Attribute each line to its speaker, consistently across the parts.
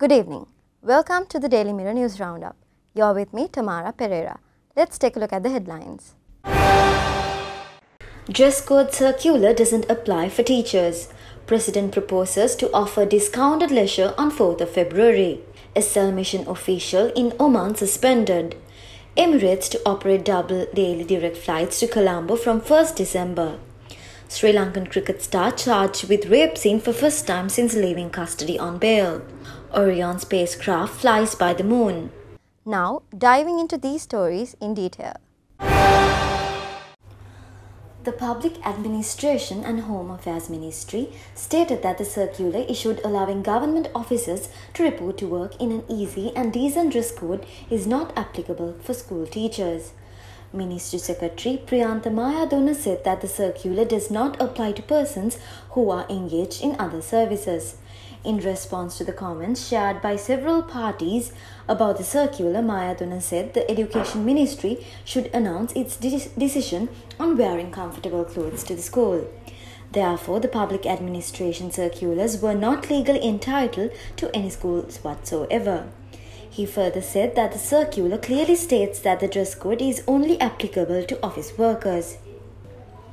Speaker 1: Good evening. Welcome to the Daily Mirror News Roundup. You're with me, Tamara Pereira. Let's take a look at the headlines. Dress code circular doesn't apply for teachers. President proposes to offer discounted leisure on 4th of February. SL mission official in Oman suspended. Emirates to operate double daily direct flights to Colombo from 1st December. Sri Lankan cricket star charged with rape scene for first time since leaving custody on bail. Orion spacecraft flies by the moon. Now, diving into these stories in detail. The Public Administration and Home Affairs Ministry stated that the circular issued allowing government officers to report to work in an easy and decent dress code is not applicable for school teachers. Ministry Secretary Priyantha Mayadona said that the circular does not apply to persons who are engaged in other services. In response to the comments shared by several parties about the circular, Mayadona said the Education Ministry should announce its decision on wearing comfortable clothes to the school. Therefore, the public administration circulars were not legally entitled to any schools whatsoever. He further said that the circular clearly states that the dress code is only applicable to office workers.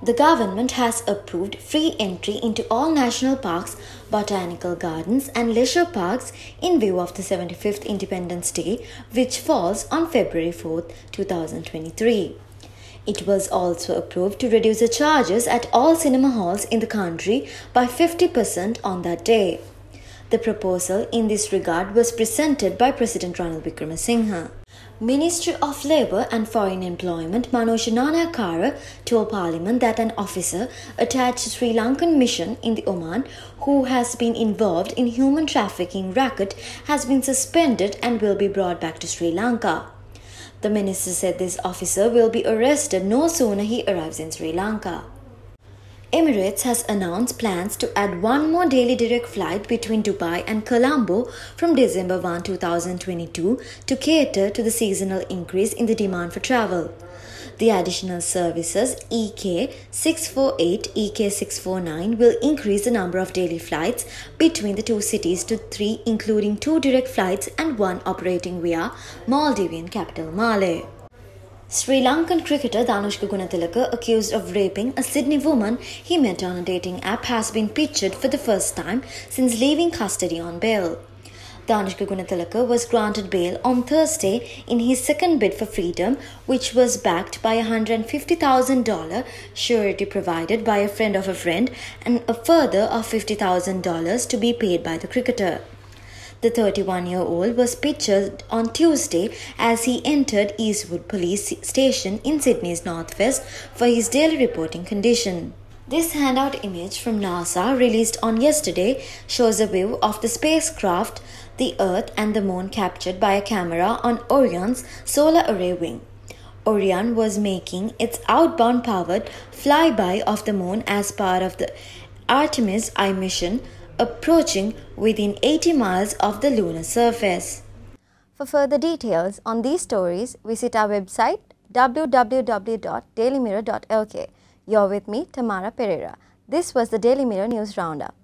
Speaker 1: The government has approved free entry into all national parks, botanical gardens and leisure parks in view of the 75th Independence Day, which falls on February 4, 2023. It was also approved to reduce the charges at all cinema halls in the country by 50% on that day. The proposal in this regard was presented by President Ranil Wickremesinghe. Ministry of Labour and Foreign Employment Manoj Nanayakara told Parliament that an officer attached to Sri Lankan mission in the Oman who has been involved in human trafficking racket has been suspended and will be brought back to Sri Lanka. The minister said this officer will be arrested no sooner he arrives in Sri Lanka. Emirates has announced plans to add one more daily direct flight between Dubai and Colombo from December 1, 2022 to cater to the seasonal increase in the demand for travel. The additional services EK648, EK649 will increase the number of daily flights between the two cities to 3, including 2 direct flights and 1 operating via Maldivian capital Male. Sri Lankan cricketer Dhanushka Gunatilaka, accused of raping a Sydney woman he met on a dating app, has been pictured for the first time since leaving custody on bail. Dhanushka Gunatilaka was granted bail on Thursday in his second bid for freedom, which was backed by a $150,000 surety provided by a friend of a friend and a further of $50,000 to be paid by the cricketer. The 31-year-old was pictured on Tuesday as he entered Eastwood Police Station in Sydney's northwest for his daily reporting condition. This handout image from NASA, released on yesterday, shows a view of the spacecraft, the Earth and the Moon captured by a camera on Orion's solar array wing. Orion was making its outbound powered flyby of the Moon as part of the Artemis I mission, approaching within 80 miles of the lunar surface. For further details on these stories, visit our website www.dailymirror.lk. You're with me, Tamara Pereira. This was the Daily Mirror News Roundup.